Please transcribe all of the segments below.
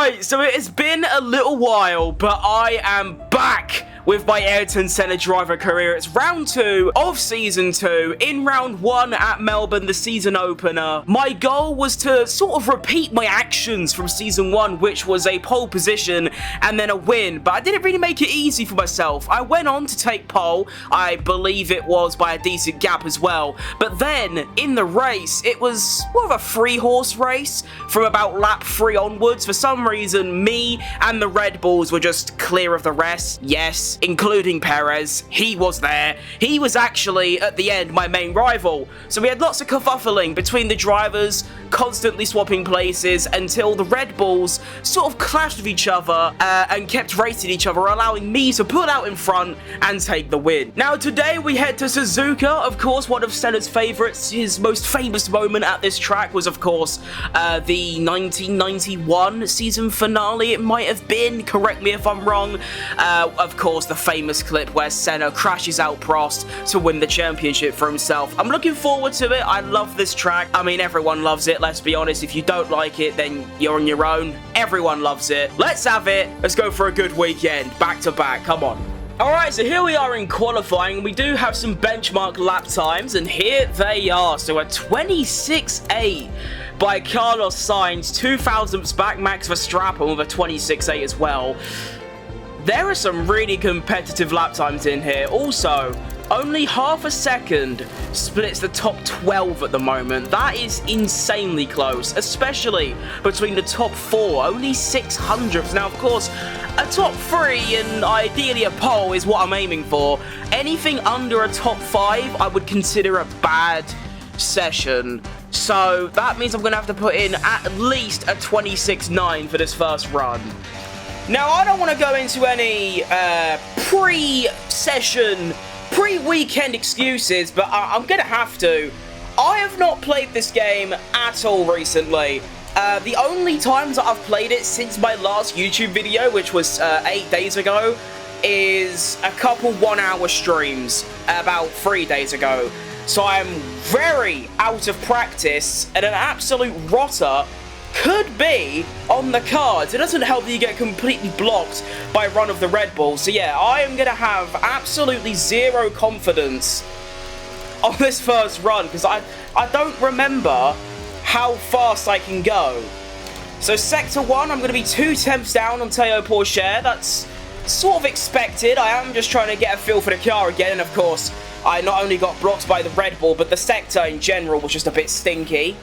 Alright, so it has been a little while, but I am back with my Ayrton Senna driver career. It's round 2 of season 2. In round 1 at Melbourne, the season opener, my goal was to sort of repeat my actions from season 1, which was a pole position and then a win, but I didn't really make it easy for myself. I went on to take pole. I believe it was by a decent gap as well, but then in the race, it was more of a 3-horse race from about lap 3 onwards. For some reason, me and the Red Bulls were just clear of the rest. Yes, including Perez. He was there. He was actually, at the end, my main rival. So we had lots of kerfuffling between the drivers, constantly swapping places until the Red Bulls sort of clashed with each other and kept racing each other, allowing me to pull out in front and take the win. Now today we head to Suzuka. Of course, one of Senna's favourites. His most famous moment at this track was, of course, the 1991 season finale. It might have been. Correct me if I'm wrong. Of course, the famous clip where Senna crashes out Prost to win the championship for himself. I'm looking forward to it. I love this track. I mean, everyone loves it. Let's be honest. If you don't like it, then you're on your own. Everyone loves it. Let's have it. Let's go for a good weekend. Back to back. Come on. Alright, so here we are in qualifying. We do have some benchmark lap times, and here they are. So a 26.8 by Carlos Sainz, 2 thousandths back Max Verstappen with a 26.8 as well. There are some really competitive lap times in here. Also, only half a second splits the top 12 at the moment. That is insanely close, especially between the top 4. Only 600ths. Now, of course, a top 3 and ideally a pole is what I'm aiming for. Anything under a top 5, I would consider a bad session. So that means I'm going to have to put in at least a 26.9 for this first run. Now, I don't want to go into any pre-session, pre-weekend excuses, but I'm going to have to. I have not played this game at all recently. The only times that I've played it since my last YouTube video, which was 8 days ago, is a couple 1-hour streams about 3 days ago. So I'm very out of practice, and an absolute rotter could be on the cards. It doesn't help that you get completely blocked by run of the Red Bull. So yeah, I am going to have absolutely zero confidence on this first run because I don't remember how fast I can go. So sector 1, I'm going to be 2 tenths down on Théo Pourchaire. That's sort of expected. I am just trying to get a feel for the car again, and of course, I not only got blocked by the Red Bull, but the sector in general was just a bit stinky.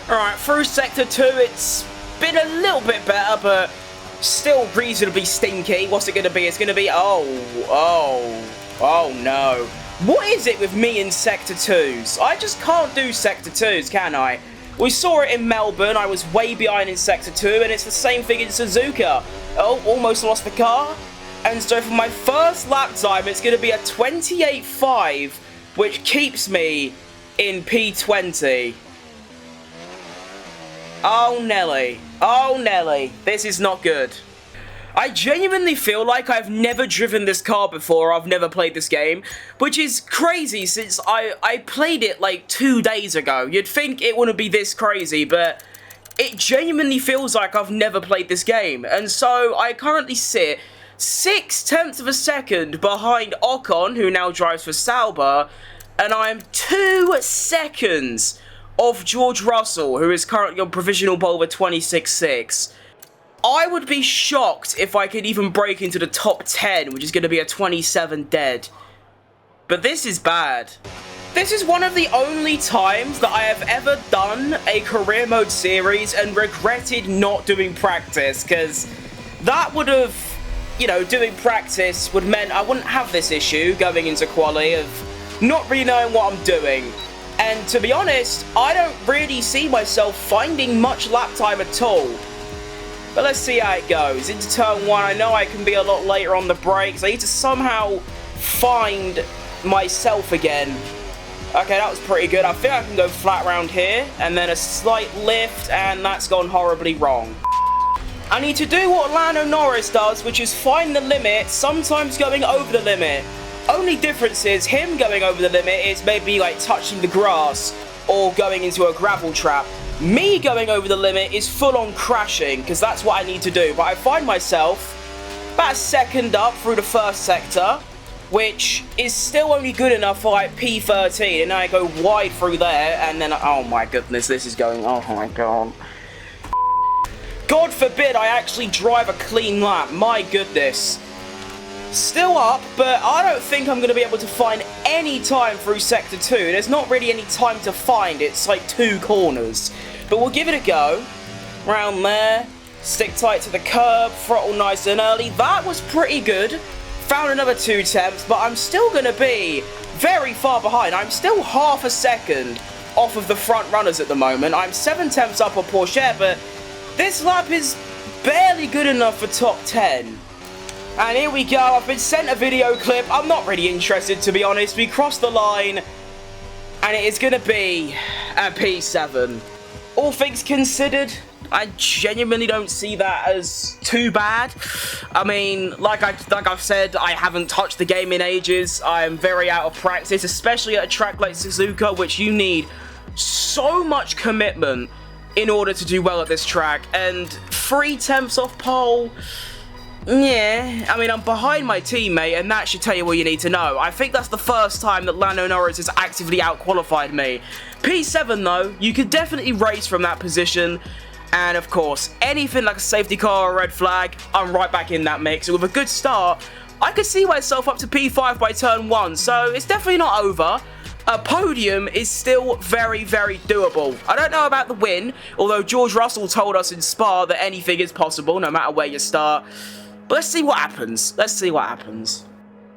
Alright, through Sector 2, it's been a little bit better, but still reasonably stinky. What's it going to be? It's going to be... Oh no. What is it with me in Sector 2s? I just can't do Sector 2s, can I? We saw it in Melbourne. I was way behind in Sector 2, and it's the same thing in Suzuka. Oh, almost lost the car. And so for my first lap time, it's going to be a 28.5, which keeps me in P20. Oh, Nelly. Oh, Nelly. This is not good. I genuinely feel like I've never driven this car before. I've never played this game, which is crazy since I played it like 2 days ago. You'd think it wouldn't be this crazy, but it genuinely feels like I've never played this game. And so I currently sit 0.6 of a second behind Ocon, who now drives for Sauber, and I'm 2 seconds of George Russell, who is currently on provisional pole with 26.6. I would be shocked if I could even break into the top 10, which is going to be a 27 dead. But this is bad. This is one of the only times that I have ever done a career mode series and regretted not doing practice, because that would have, you know, doing practice would mean I wouldn't have this issue going into quali of not really knowing what I'm doing. And to be honest, I don't really see myself finding much lap time at all. But let's see how it goes. Into turn 1, I know I can be a lot later on the brakes. I need to somehow find myself again. Okay, that was pretty good. I think I can go flat round here, and then a slight lift, and that's gone horribly wrong. I need to do what Lando Norris does, which is find the limit, sometimes going over the limit. Only difference is him going over the limit is maybe like touching the grass or going into a gravel trap. me going over the limit is full on crashing, because that's what I need to do. But I find myself about a second up through the first sector, which is still only good enough for like P13, and then I go wide through there, and then, oh my goodness, this is going, oh my god. God forbid I actually drive a clean lap, my goodness. Still up, but I don't think I'm going to be able to find any time through Sector 2. There's not really any time to find, it's like 2 corners. But we'll give it a go. Round there, stick tight to the curb, throttle nice and early. That was pretty good. Found another 2 temps, but I'm still going to be very far behind. I'm still half a second off of the front runners at the moment. I'm 7 temps up on Porsche, but this lap is barely good enough for top 10. And here we go, I've been sent a video clip. I'm not really interested, to be honest. We crossed the line, and it is going to be a P7. All things considered, I genuinely don't see that as too bad. I mean, like I've said, I haven't touched the game in ages. I'm very out of practice, especially at a track like Suzuka, which you need so much commitment in order to do well at this track. And 3 temps off pole, yeah, I mean, I'm behind my teammate, and that should tell you what you need to know. I think that's the first time that Lando Norris has actively out-qualified me. P7, though, you could definitely race from that position. And, of course, anything like a safety car or a red flag, I'm right back in that mix. And with a good start, I could see myself up to P5 by turn 1, so it's definitely not over. A podium is still very, very doable. I don't know about the win, although George Russell told us in Spa that anything is possible, no matter where you start. But let's see what happens. Let's see what happens.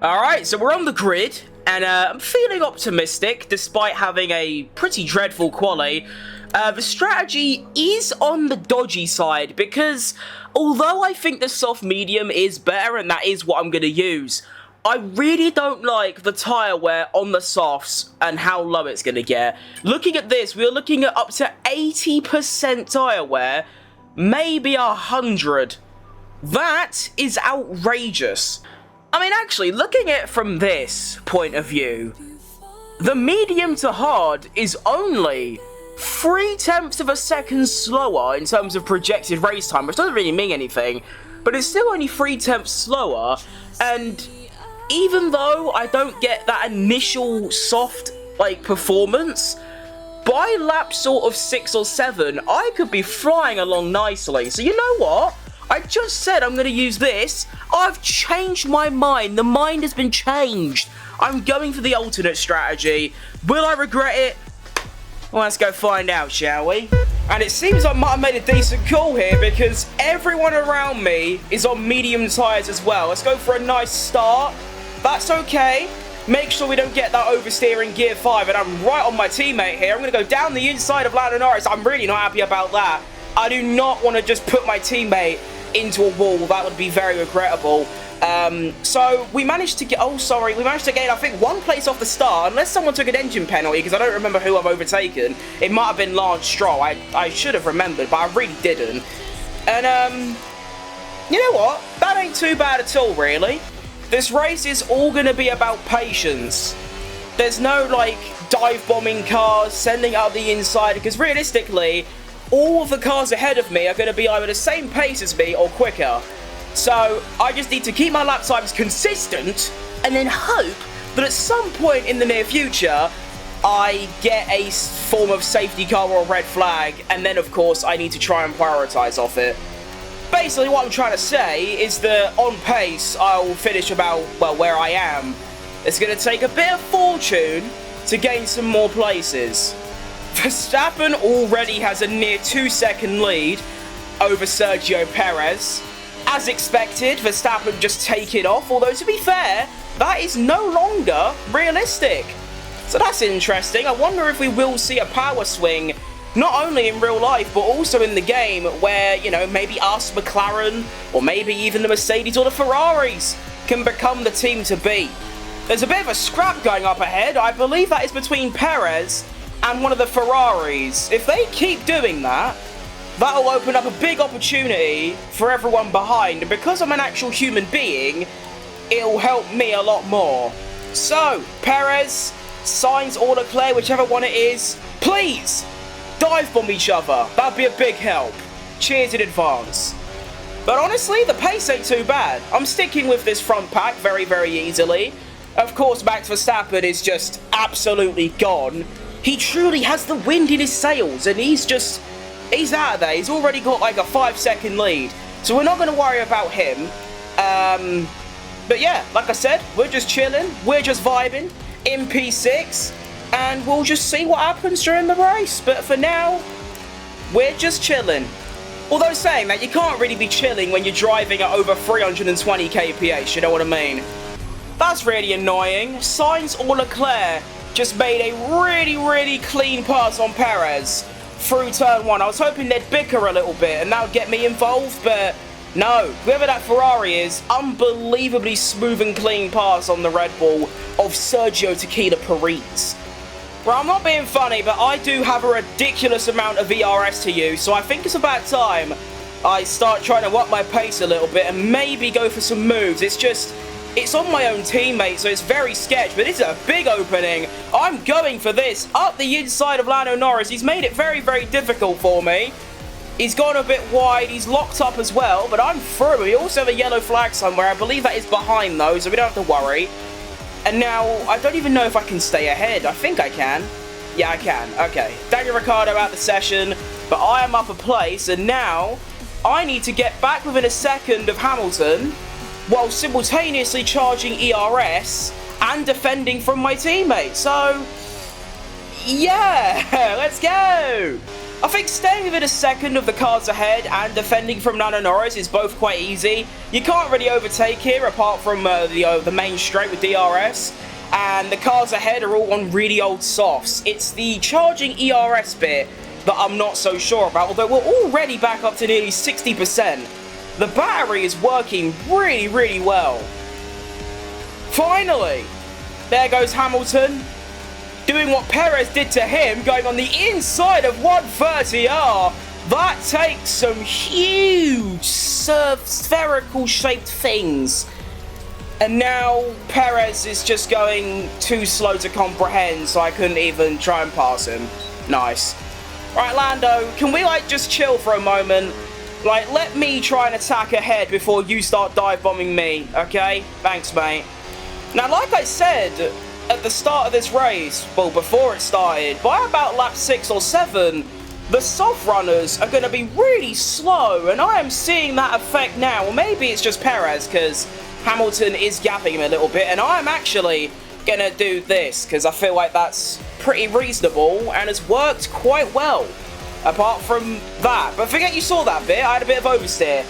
Alright, so we're on the grid, and I'm feeling optimistic, despite having a pretty dreadful quali. The strategy is on the dodgy side, because although I think the soft medium is better, and that is what I'm going to use, I really don't like the tyre wear on the softs and how low it's going to get. Looking at this, we're looking at up to 80% tyre wear, maybe 100. That is outrageous. I mean, actually, looking at it from this point of view, the medium to hard is only 0.3 of a second slower in terms of projected race time, which doesn't really mean anything, but it's still only 0.3 slower, and even though I don't get that initial soft, like, performance, by lap sort of 6 or 7, I could be flying along nicely. So you know what? I just said I'm going to use this. I've changed my mind. The mind has been changed. I'm going for the alternate strategy. Will I regret it? Well, let's go find out, shall we? And it seems I might have made a decent call here, because everyone around me is on medium tyres as well. Let's go for a nice start. That's okay. Make sure we don't get that oversteer in gear 5, and I'm right on my teammate here. I'm going to go down the inside of Lando Norris. I'm really not happy about that. I do not want to just put my teammate into a wall. That would be very regrettable. So we managed to get, we managed to gain, I think, 1 place off the start, unless someone took an engine penalty, because I don't remember who I've overtaken. It might have been Lance Stroll. I should have remembered, but I really didn't. And, you know what? That ain't too bad at all, really. This race is all going to be about patience. There's no, like, dive-bombing cars, sending out the inside, because realistically, all of the cars ahead of me are going to be either the same pace as me or quicker. So I just need to keep my lap times consistent, and then hope that at some point in the near future, I get a form of safety car or a red flag, and then of course I need to try and prioritise off it. Basically what I'm trying to say is that on pace, I'll finish about, well, where I am. It's going to take a bit of fortune to gain some more places. Verstappen already has a near 2-second lead over Sergio Perez. As expected, Verstappen just take it off, although to be fair, that is no longer realistic. So that's interesting. I wonder if we will see a power swing, not only in real life, but also in the game, where, you know, maybe us, McLaren, or maybe even the Mercedes or the Ferraris can become the team to beat. There's a bit of a scrap going up ahead. I believe that is between Perez and one of the Ferraris. If they keep doing that, that'll open up a big opportunity for everyone behind, and because I'm an actual human being, it'll help me a lot more. So, Perez, Sainz, or Leclerc, whichever one it is, please dive bomb each other. That'd be a big help. Cheers in advance. But honestly, the pace ain't too bad. I'm sticking with this front pack very, very easily. Of course, Max Verstappen is just absolutely gone. He truly has the wind in his sails, and he's out of there. He's already got like a 5-second lead. So we're not going to worry about him. But yeah, like I said, we're just chilling. We're just vibing in P6. And we'll just see what happens during the race. But for now, we're just chilling. Although saying that, you can't really be chilling when you're driving at over 320 kph, you know what I mean? That's really annoying. Sainz or Leclerc just made a really, really clean pass on Perez through turn 1. I was hoping they'd bicker a little bit and that would get me involved, but no. Whoever that Ferrari is, unbelievably smooth and clean pass on the Red Bull of Sergio Tequila Perez. Well, I'm not being funny, but I do have a ridiculous amount of ERS to use, so I think it's about time I start trying to up my pace a little bit and maybe go for some moves. It's on my own teammate, so it's very sketch, but it's a big opening. I'm going for this up the inside of Lando Norris. He's made it very, very difficult for me. He's gone a bit wide. He's locked up as well, but I'm through. We also have a yellow flag somewhere. I believe that is behind, though, so we don't have to worry. And now, I don't even know if I can stay ahead. I think I can. Yeah, I can. Okay. Daniel Ricciardo out the session, but I am up a place, and now I need to get back within a second of Hamilton while simultaneously charging ERS and defending from my teammate. So, yeah, let's go. I think staying within a second of the cars ahead and defending from Lando Norris is both quite easy. You can't really overtake here apart from the main straight with DRS. And the cars ahead are all on really old softs. It's the charging ERS bit that I'm not so sure about, although we're already back up to nearly 60%. The battery is working really, really well. Finally, there goes Hamilton, doing what Perez did to him, going on the inside of 130R. That takes some huge spherical shaped things. And now Perez is just going too slow to comprehend, so I couldn't even try and pass him. Nice. Right, Lando, can we just chill for a moment? Let me try and attack ahead before you start dive bombing me, okay? Thanks, mate. Now, like I said at the start of this race, well, before it started, by about lap 6 or 7, the soft runners are going to be really slow, and I am seeing that effect now. Well, maybe it's just Perez, because Hamilton is gapping him a little bit, and I'm actually going to do this, because I feel like that's pretty reasonable, and has worked quite well, apart from that. But forget you saw that bit, I had a bit of oversteer.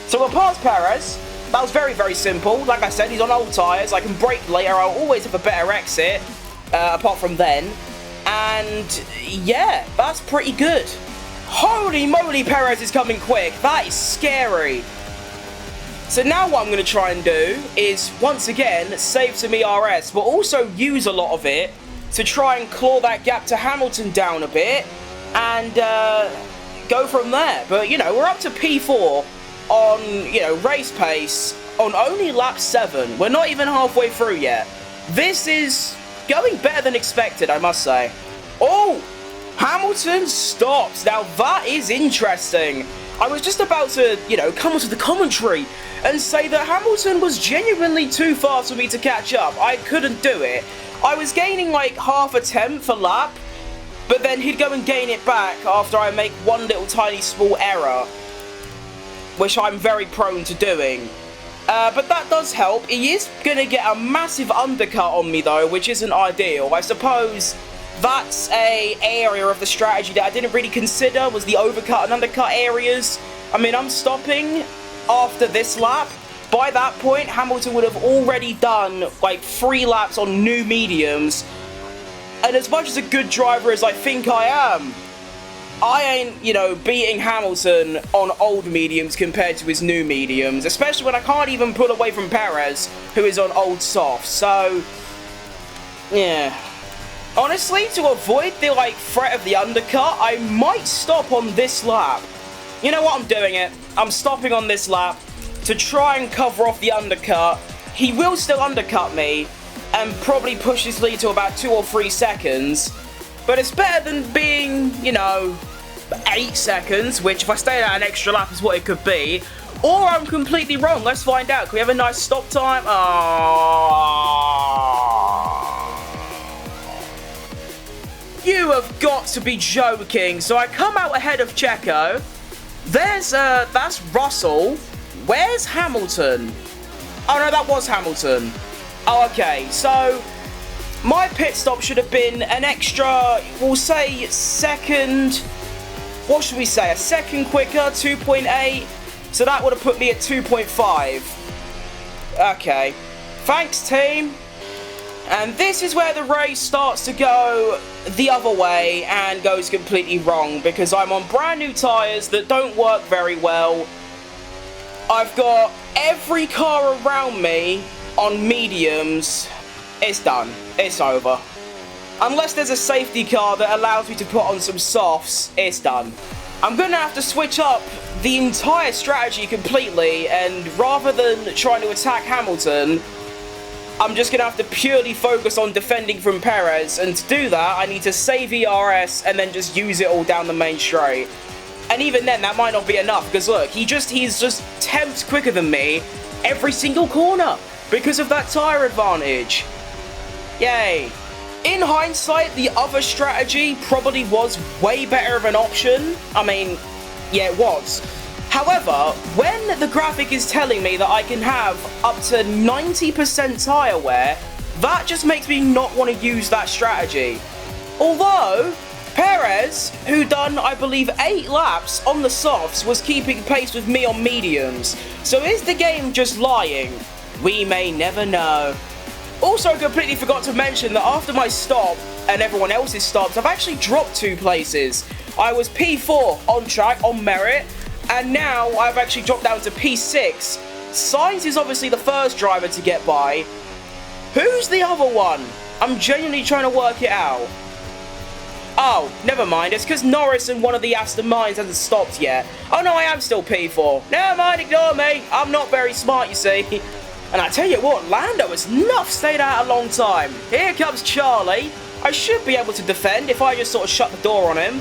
So we'll pass Perez. That was very, very simple. Like I said, he's on old tyres. I can brake later. I'll always have a better exit, apart from then. And, yeah, that's pretty good. Holy moly, Perez is coming quick. That is scary. So now what I'm going to try and do is, once again, save some ERS, but also use a lot of it to try and claw that gap to Hamilton down a bit and go from there. But, you know, we're up to P4 on, you know, race pace on only lap 7. We're not even halfway through yet. This is going better than expected, I must say. Oh, Hamilton stops. Now that is interesting. I was just about to, you know, come onto the commentary and say that Hamilton was genuinely too fast for me to catch up. I couldn't do it. I was gaining like half a tenth a lap, but then he'd go and gain it back after I make one little tiny small error, which I'm very prone to doing. But that does help. He is going to get a massive undercut on me though, which isn't ideal. I suppose that's an area of the strategy that I didn't really consider, was the overcut and undercut areas. I mean, I'm stopping after this lap. By that point, Hamilton would have already done like 3 laps on new mediums. And as much as a good driver as I think I am, I ain't, you know, beating Hamilton on old mediums compared to his new mediums, especially when I can't even pull away from Perez, who is on old softs. So, yeah. Honestly, to avoid the, like, threat of the undercut, I might stop on this lap. You know what? I'm doing it. I'm stopping on this lap to try and cover off the undercut. He will still undercut me and probably push his lead to about 2 or 3 seconds. But it's better than being, you know, 8 seconds, which if I stayed out an extra lap is what it could be. Or I'm completely wrong. Let's find out. Can we have a nice stop time? You have got to be joking. So I come out ahead of Checo. That's Russell. Where's Hamilton? Oh no, that was Hamilton. Oh, okay. So my pit stop should have been an extra, we'll say, second. What should we say? A second quicker, 2.8. So that would have put me at 2.5. Okay. Thanks, team. And this is where the race starts to go the other way and goes completely wrong, because I'm on brand new tyres that don't work very well. I've got every car around me on mediums. It's done. It's over. Unless there's a safety car that allows me to put on some softs, it's done. I'm going to have to switch up the entire strategy completely, and rather than trying to attack Hamilton, I'm just going to have to purely focus on defending from Perez, and to do that, I need to save ERS and then just use it all down the main straight. And even then, that might not be enough, because look, he's just tenths quicker than me every single corner because of that tyre advantage. Yay. In hindsight, the other strategy probably was way better of an option. I mean, yeah, it was. However, when the graphic is telling me that I can have up to 90% tyre wear, that just makes me not want to use that strategy. Although, Perez, who done, I believe, 8 laps on the softs, was keeping pace with me on mediums. So is the game just lying? We may never know. Also, completely forgot to mention that after my stop and everyone else's stops, I've actually dropped 2 places. I was P4 on track, on merit, and now I've actually dropped down to P6. Sainz is obviously the first driver to get by. Who's the other one? I'm genuinely trying to work it out. Oh, never mind. It's because Norris and one of the Aston Martins hasn't stopped yet. Oh no, I am still P4. Never mind, ignore me. I'm not very smart, you see. And I tell you what, Lando has not stayed out a long time. Here comes Charlie. I should be able to defend if I just sort of shut the door on him.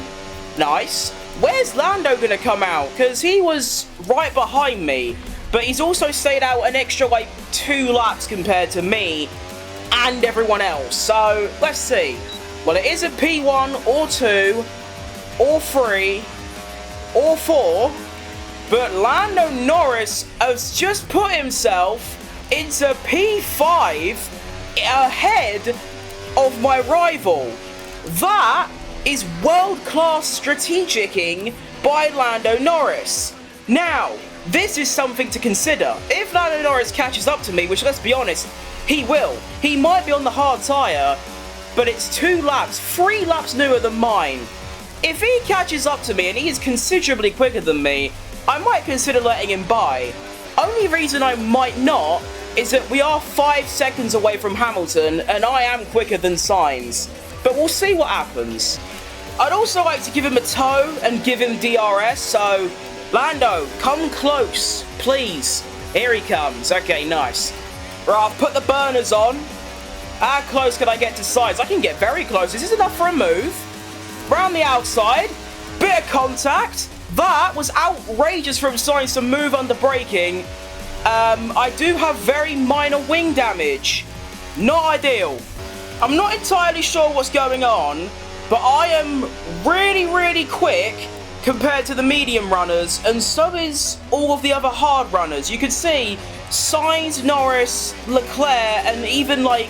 Nice. Where's Lando going to come out? Because he was right behind me. But he's also stayed out an extra, like, 2 laps compared to me and everyone else. So, let's see. Well, it is a P1 or 2 or 3 or 4. But Lando Norris has just put himself into P5 ahead of my rival. That is world-class strategicking by Lando Norris. Now, this is something to consider. If Lando Norris catches up to me, which, let's be honest, he will. He might be on the hard tyre, but it's 2 laps, 3 laps newer than mine. If he catches up to me and he is considerably quicker than me, I might consider letting him by. Only reason I might not is that we are 5 seconds away from Hamilton, and I am quicker than Sainz. But we'll see what happens. I'd also like to give him a tow and give him DRS, so Lando, come close, please. Here he comes. Okay, nice. Right, I've put the burners on. How close can I get to Sainz? I can get very close. Is this enough for a move? Round the outside. Bit of contact. That was outrageous from Sainz to move under braking. I do have very minor wing damage. Not ideal. I'm not entirely sure what's going on, but I am really, really quick compared to the medium runners, and so is all of the other hard runners. You can see Sainz, Norris, Leclerc, and even like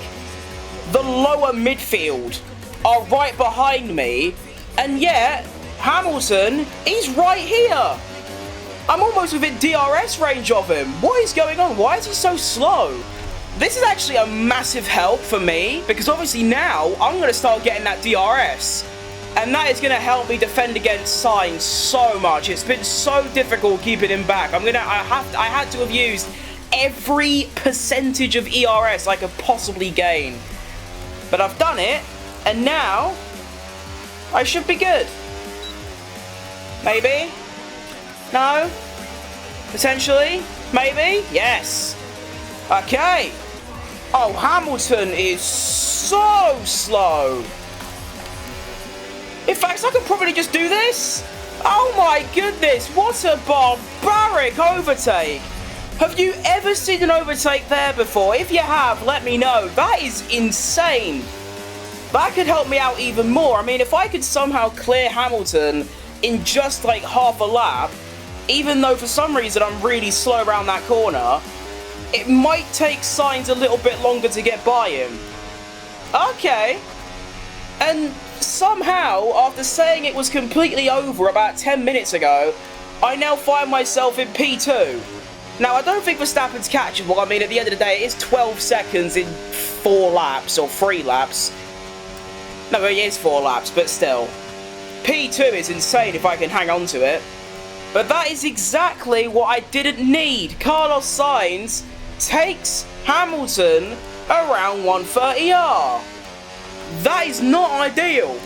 the lower midfield are right behind me, and yet Hamilton, he's right here. I'm almost within DRS range of him. What is going on? Why is he so slow? This is actually a massive help for me, because obviously now I'm going to start getting that DRS. And that is going to help me defend against Sainz so much. It's been so difficult keeping him back. I had to have used every percentage of ERS I could possibly gain. But I've done it, and now I should be good. Maybe? No? Potentially? Maybe? Yes. Okay. Oh, Hamilton is so slow. In fact, I could probably just do this. Oh my goodness, what a barbaric overtake. Have you ever seen an overtake there before? If you have, let me know. That is insane. That could help me out even more. I mean, if I could somehow clear Hamilton in just like half a lap, even though for some reason I'm really slow around that corner, it might take Sainz a little bit longer to get by him. Okay. And somehow, after saying it was completely over about 10 minutes ago, I now find myself in P2. Now, I don't think Verstappen's catchable. I mean, at the end of the day, it is 12 seconds in 4 laps, or 3 laps. No, it is 4 laps, but still. P2 is insane if I can hang on to it. But that is exactly what I didn't need. Carlos Sainz takes Hamilton around 130R. That is not ideal.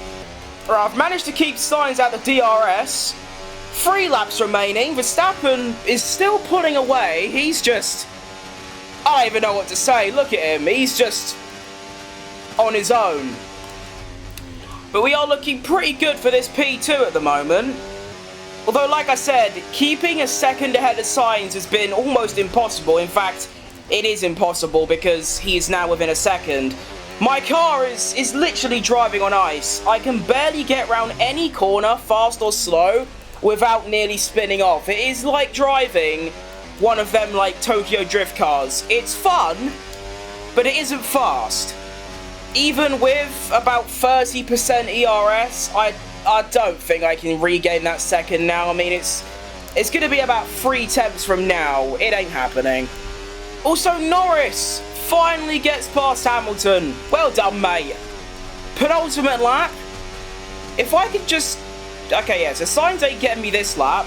Right, I've managed to keep Sainz out the DRS. 3 laps remaining. Verstappen is still pulling away. He's just... I don't even know what to say. Look at him. He's just on his own. But we are looking pretty good for this P2 at the moment. Although, like I said, keeping a second ahead of Sainz has been almost impossible. In fact, it is impossible because he is now within a second. My car is literally driving on ice. I can barely get around any corner, fast or slow, without nearly spinning off. It is like driving one of them, like, Tokyo Drift cars. It's fun, but it isn't fast. Even with about 30% ERS, I don't think I can regain that second now. I mean, it's going to be about 3 tenths from now. It ain't happening. Also, Norris finally gets past Hamilton. Well done, mate. Penultimate lap. If I could just... Okay, yeah, so Sainz ain't getting me this lap.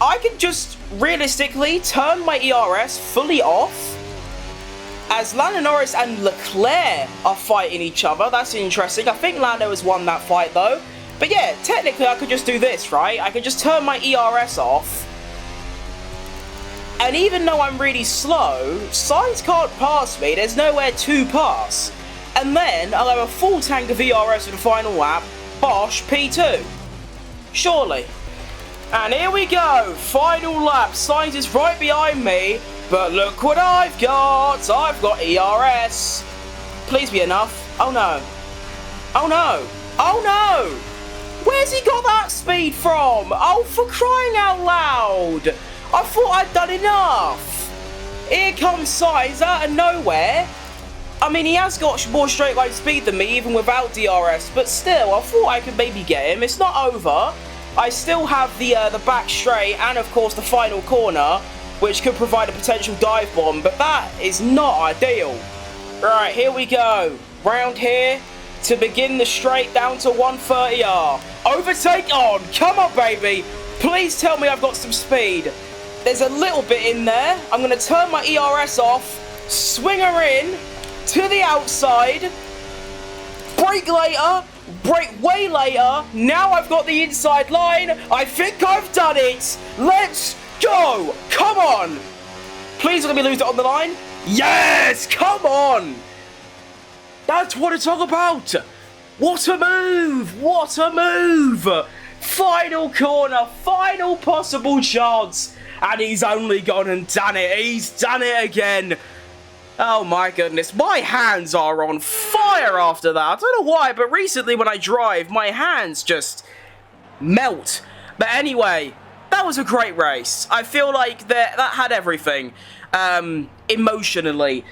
I could just realistically turn my ERS fully off as Lando Norris and Leclerc are fighting each other. That's interesting. I think Lando has won that fight, though. But yeah, technically I could just do this, right? I could just turn my ERS off. And even though I'm really slow, Sainz can't pass me. There's nowhere to pass. And then I'll have a full tank of ERS for the final lap. Bosh, P2. Surely. And here we go. Final lap. Sainz is right behind me. But look what I've got. I've got ERS. Please be enough. Oh no. Oh no. Oh no. Where's he got that speed from? Oh, for crying out loud. I thought I'd done enough. Here comes Sainz out of nowhere. I mean, he has got more straight line speed than me, even without DRS. But still, I thought I could maybe get him. It's not over. I still have the back straight and, of course, the final corner, which could provide a potential dive bomb. But that is not ideal. Right, here we go. Round here to begin the straight down to 130R. Overtake on. Come on, baby. Please tell me I've got some speed. There's a little bit in there. I'm going to turn my ERS off, swing her in to the outside, brake later, brake way later. Now I've got the inside line. I think I've done it. Let's go. Come on. Please let me lose it on the line. Yes, come on. That's what it's all about. What a move. What a move. Final corner, final possible chance. And he's only gone and done it. He's done it again. Oh my goodness. My hands are on fire after that. I don't know why, but recently when I drive, my hands just melt. But anyway, that was a great race. I feel like that had everything. Emotionally.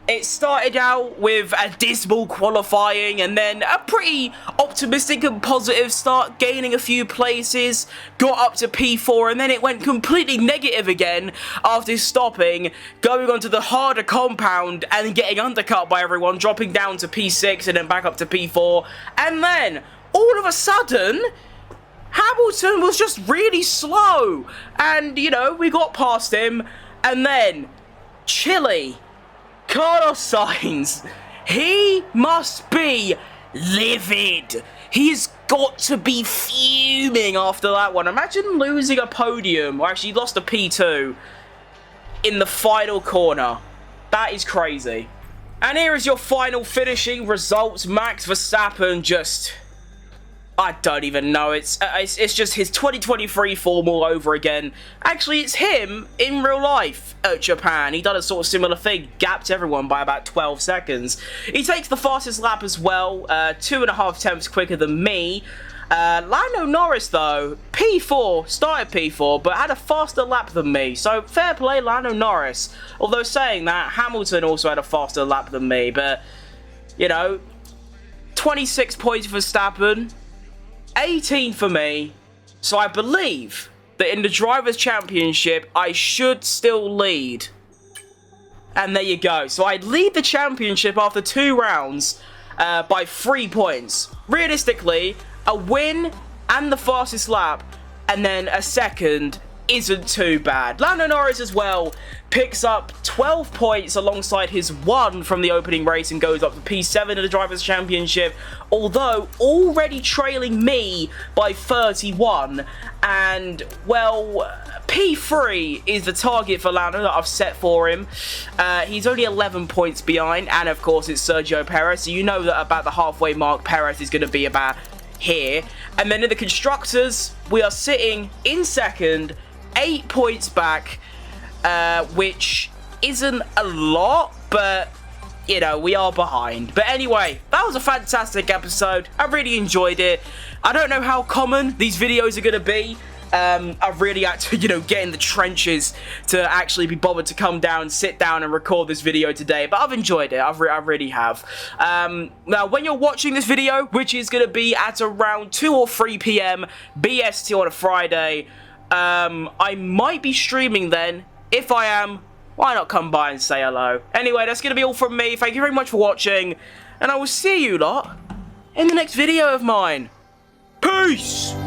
It started out with a dismal qualifying and then a pretty optimistic and positive start, gaining a few places, got up to P4, and then it went completely negative again after stopping, going onto the harder compound and getting undercut by everyone, dropping down to P6 and then back up to P4. And then, all of a sudden, Hamilton was just really slow. And, you know, we got past him, and then, Chile. Carlos Sainz, he must be livid. He's got to be fuming after that one. Imagine losing a podium, or actually lost a P2 in the final corner. That is crazy. And here is your final finishing results. Max Verstappen just I don't even know. It's just his 2023 form all over again. Actually, it's him in real life at Japan. He done a sort of similar thing, gapped everyone by about 12 seconds. He takes the fastest lap as well, 2.5 tenths quicker than me. Lando Norris, though, P4, started P4, but had a faster lap than me. So, fair play, Lando Norris. Although saying that, Hamilton also had a faster lap than me. But, you know, 26 points for Verstappen. 18 for me, so I believe that in the Drivers' Championship, I should still lead. And there you go. So I lead the championship after 2 rounds by 3 points. Realistically, a win and the fastest lap, and then a second isn't too bad. Lando Norris as well picks up 12 points alongside his 1 from the opening race and goes up to P7 in the Drivers' Championship, although already trailing me by 31. And, well, P3 is the target for Lando that I've set for him. He's only 11 points behind, and of course it's Sergio Perez, so you know that about the halfway mark, Perez is going to be about here. And then in the Constructors, we are sitting in second, 8 points back, which isn't a lot, but, you know, we are behind. But anyway, that was a fantastic episode. I really enjoyed it. I don't know how common these videos are going to be. I've really had to, you know, get in the trenches to actually be bothered to come down, sit down and record this video today, but I've enjoyed it. I really have. Now, when you're watching this video, which is going to be at around 2 or 3 p.m. BST on a Friday, I might be streaming then. If I am, why not come by and say hello? Anyway, that's going to be all from me. Thank you very much for watching, and I will see you lot in the next video of mine. Peace!